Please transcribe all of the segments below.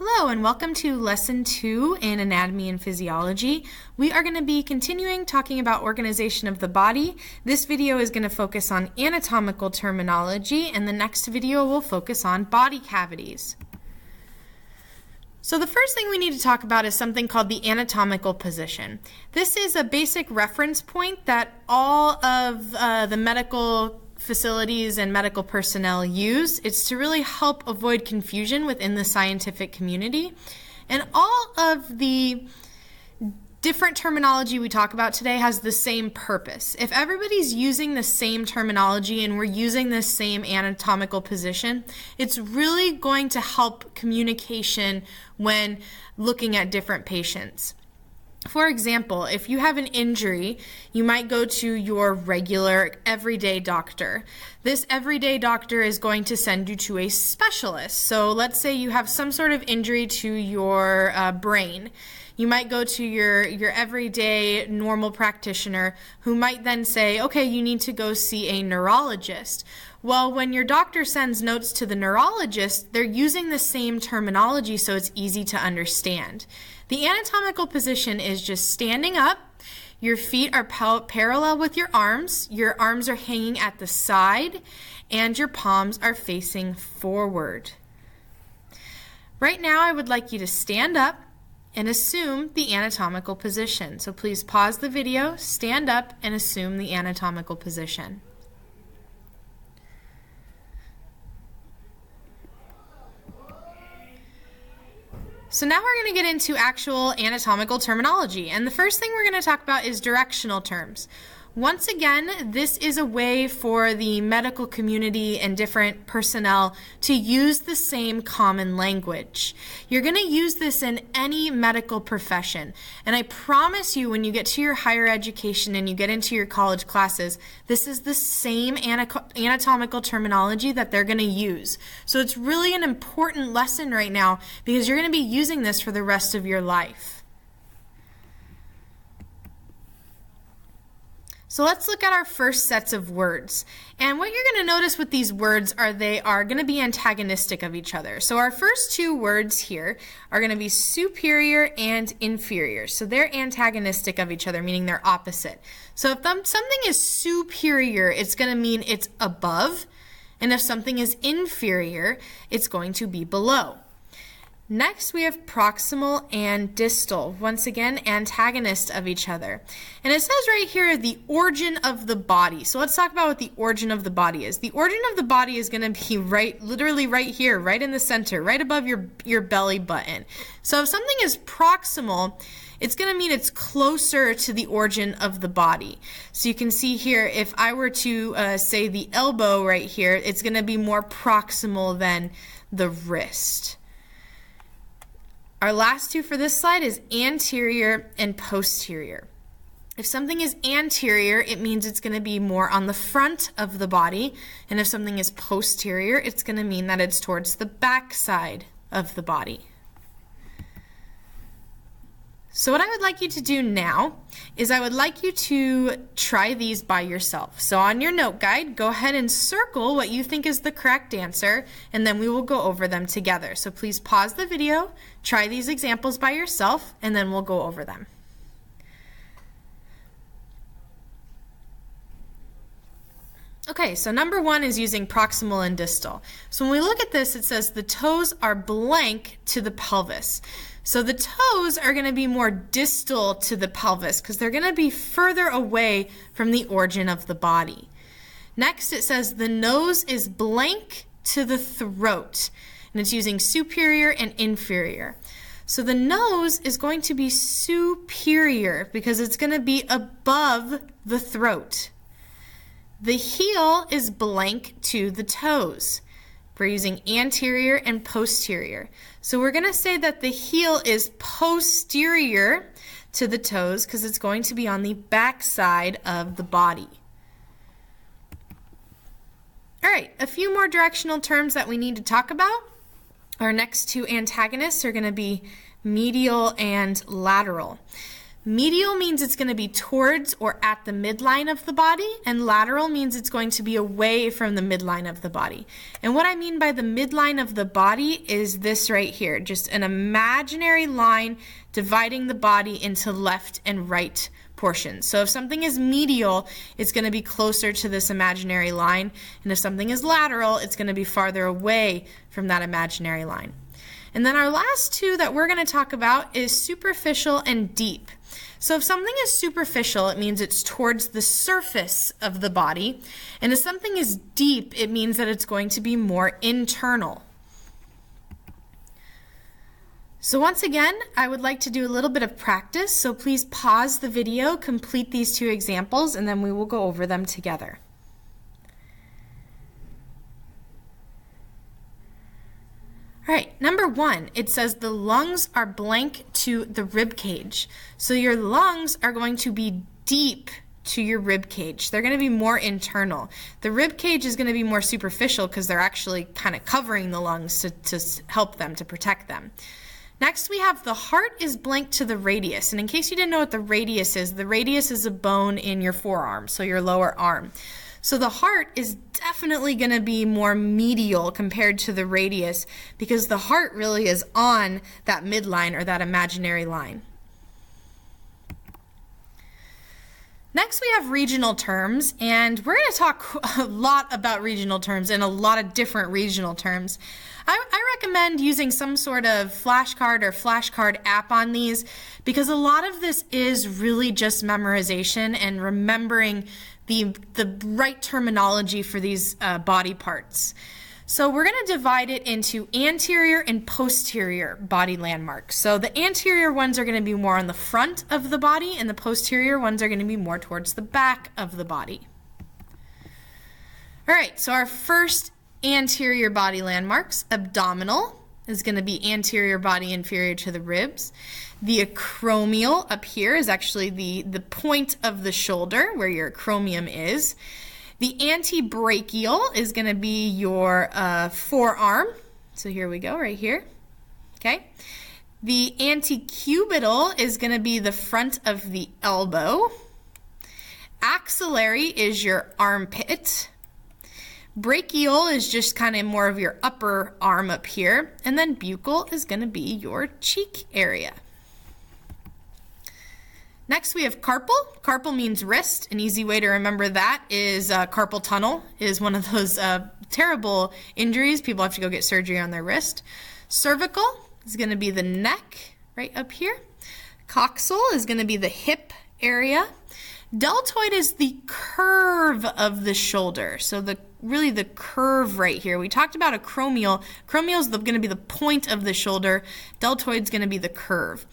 Hello and welcome to Lesson 2 in Anatomy and Physiology. We are going to be continuing talking about organization of the body. This video is going to focus on anatomical terminology, and the next video will focus on body cavities. So the first thing we need to talk about is something called the anatomical position. This is a basic reference point that all of the medical facilities and medical personnel use. It's to really help avoid confusion within the scientific community. And all of the different terminology we talk about today has the same purpose. If everybody's using the same terminology and we're using the same anatomical position, it's really going to help communication when looking at different patients. For example, if you have an injury, you might go to your regular everyday doctor. This everyday doctor is going to send you to a specialist. So let's say you have some sort of injury to your brain. You might go to your everyday normal practitioner who might then say, okay, you need to go see a neurologist. Well, when your doctor sends notes to the neurologist, they're using the same terminology so it's easy to understand. The anatomical position is just standing up. Your feet are parallel with your arms are hanging at the side, and your palms are facing forward. Right now, I would like you to stand up and assume the anatomical position. So please pause the video, stand up, and assume the anatomical position. So now we're going to get into actual anatomical terminology, and the first thing we're going to talk about is directional terms. Once again, this is a way for the medical community and different personnel to use the same common language. You're going to use this in any medical profession, and I promise you when you get to your higher education and you get into your college classes, this is the same anatomical terminology that they're going to use. So it's really an important lesson right now because you're going to be using this for the rest of your life. So let's look at our first sets of words. And what you're going to notice with these words are they are going to be antagonistic of each other. So our first two words here are going to be superior and inferior. So they're antagonistic of each other, meaning they're opposite. So if something is superior, it's going to mean it's above. And if something is inferior, it's going to be below. Next, we have proximal and distal. Once again, antagonist of each other. And it says right here, the origin of the body. So let's talk about what the origin of the body is. The origin of the body is going to be literally right here, right in the center, right above your belly button. So if something is proximal, it's going to mean it's closer to the origin of the body. So you can see here, if I were to say the elbow right here, it's going to be more proximal than the wrist. Our last two for this slide is anterior and posterior. If something is anterior, it means it's going to be more on the front of the body. And if something is posterior, it's going to mean that it's towards the back side of the body. So what I would like you to do now is I would like you to try these by yourself. So on your note guide, go ahead and circle what you think is the correct answer, and then we will go over them together. So please pause the video, try these examples by yourself, and then we'll go over them. Okay, so number one is using proximal and distal. So when we look at this, it says the toes are blank to the pelvis. So the toes are going to be more distal to the pelvis because they're going to be further away from the origin of the body. Next, it says the nose is blank to the throat, and it's using superior and inferior. So the nose is going to be superior because it's going to be above the throat. The heel is blank to the toes. We're using anterior and posterior. So we're going to say that the heel is posterior to the toes because it's going to be on the back side of the body. All right, a few more directional terms that we need to talk about. Our next two antagonists are going to be medial and lateral. Medial means it's going to be towards or at the midline of the body, and lateral means it's going to be away from the midline of the body. And what I mean by the midline of the body is this right here, just an imaginary line dividing the body into left and right portions. So if something is medial, it's going to be closer to this imaginary line, and if something is lateral, it's going to be farther away from that imaginary line. And then our last two that we're going to talk about is superficial and deep. So if something is superficial, it means it's towards the surface of the body. And if something is deep, it means that it's going to be more internal. So once again, I would like to do a little bit of practice. So please pause the video, complete these two examples, and then we will go over them together. All right, number one, it says the lungs are blank to the rib cage. So your lungs are going to be deep to your rib cage. They're going to be more internal. The rib cage is going to be more superficial because they're actually kind of covering the lungs to help them, to protect them. Next, we have the heart is blank to the radius. And in case you didn't know what the radius is a bone in your forearm, so your lower arm. So the heart is definitely going to be more medial compared to the radius because the heart really is on that midline or that imaginary line. Next, we have regional terms, and we're going to talk a lot about regional terms and a lot of different regional terms. I recommend using some sort of flashcard or flashcard app on these because a lot of this is really just memorization and remembering the right terminology for these body parts. So we're going to divide it into anterior and posterior body landmarks. So the anterior ones are going to be more on the front of the body, and the posterior ones are going to be more towards the back of the body. All right, so our first anterior body landmarks, abdominal is going to be anterior body inferior to the ribs. The acromial up here is actually the point of the shoulder where your acromion is. The antebrachial is going to be your forearm. So here we go, right here. Okay. The antecubital is going to be the front of the elbow. Axillary is your armpit. Brachial is just kind of more of your upper arm up here. And then buccal is going to be your cheek area. Next, we have carpal. Carpal means wrist. An easy way to remember that is carpal tunnel is one of those terrible injuries. People have to go get surgery on their wrist. Cervical is going to be the neck right up here. Coxal is going to be the hip area. Deltoid is the curve of the shoulder. So really the curve right here. We talked about acromial. Acromial is going to be the point of the shoulder. Deltoid is going to be the curve.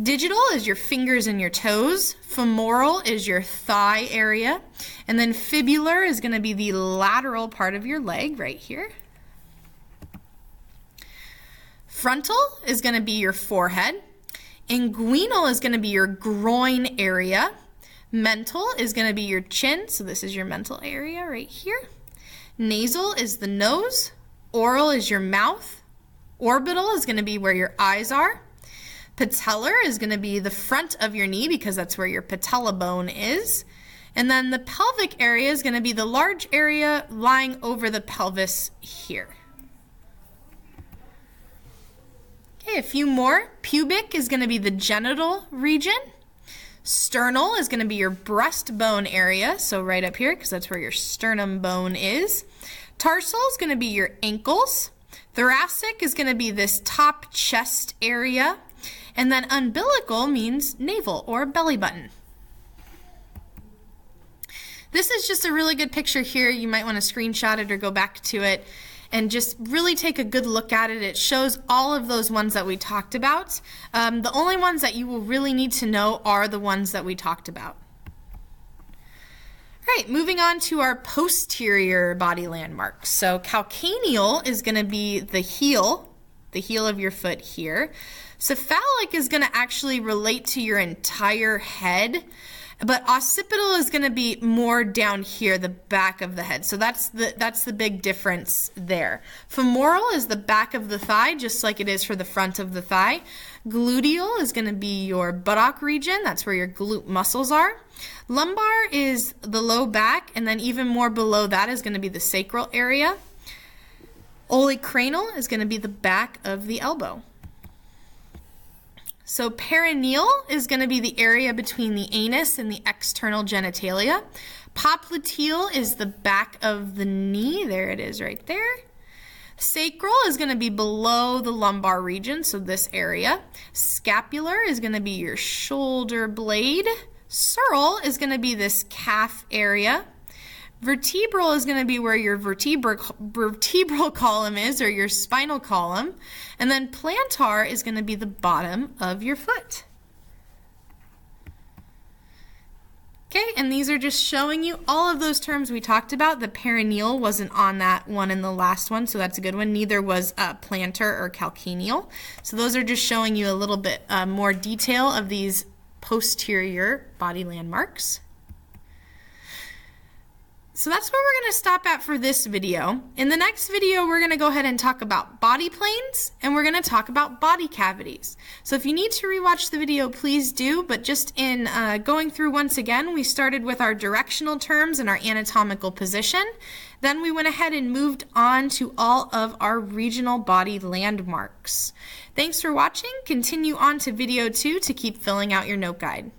Digital is your fingers and your toes. Femoral is your thigh area. And then fibular is going to be the lateral part of your leg right here. Frontal is going to be your forehead. Inguinal is going to be your groin area. Mental is going to be your chin. So this is your mental area right here. Nasal is the nose. Oral is your mouth. Orbital is going to be where your eyes are. Patellar is going to be the front of your knee because that's where your patella bone is. And then the pelvic area is going to be the large area lying over the pelvis here. Okay, a few more. Pubic is going to be the genital region. Sternal is going to be your breastbone area, so right up here because that's where your sternum bone is. Tarsal is going to be your ankles. Thoracic is going to be this top chest area. And then umbilical means navel or belly button. This is just a really good picture here. You might want to screenshot it or go back to it and just really take a good look at it. It shows all of those ones that we talked about. The only ones that you will really need to know are the ones that we talked about. All right, moving on to our posterior body landmarks. So calcaneal is going to be the heel of your foot here. Cephalic is going to actually relate to your entire head. But occipital is going to be more down here, the back of the head. So that's the big difference there. Femoral is the back of the thigh, just like it is for the front of the thigh. Gluteal is going to be your buttock region. That's where your glute muscles are. Lumbar is the low back, and then even more below that is going to be the sacral area. Olecranial is going to be the back of the elbow. So perineal is going to be the area between the anus and the external genitalia. Popliteal is the back of the knee. There it is right there. Sacral is going to be below the lumbar region, so this area. Scapular is going to be your shoulder blade. Sural is going to be this calf area. Vertebral is going to be where your vertebral column is, or your spinal column. And then plantar is going to be the bottom of your foot. Okay, and these are just showing you all of those terms we talked about. The perineal wasn't on that one in the last one, so that's a good one. Neither was plantar or calcaneal. So those are just showing you a little bit more detail of these posterior body landmarks. So that's where we're going to stop at for this video. In the next video, we're going to go ahead and talk about body planes, and we're going to talk about body cavities. So if you need to rewatch the video, please do, but just in going through once again, we started with our directional terms and our anatomical position. Then we went ahead and moved on to all of our regional body landmarks. Thanks for watching. Continue on to video 2 to keep filling out your note guide.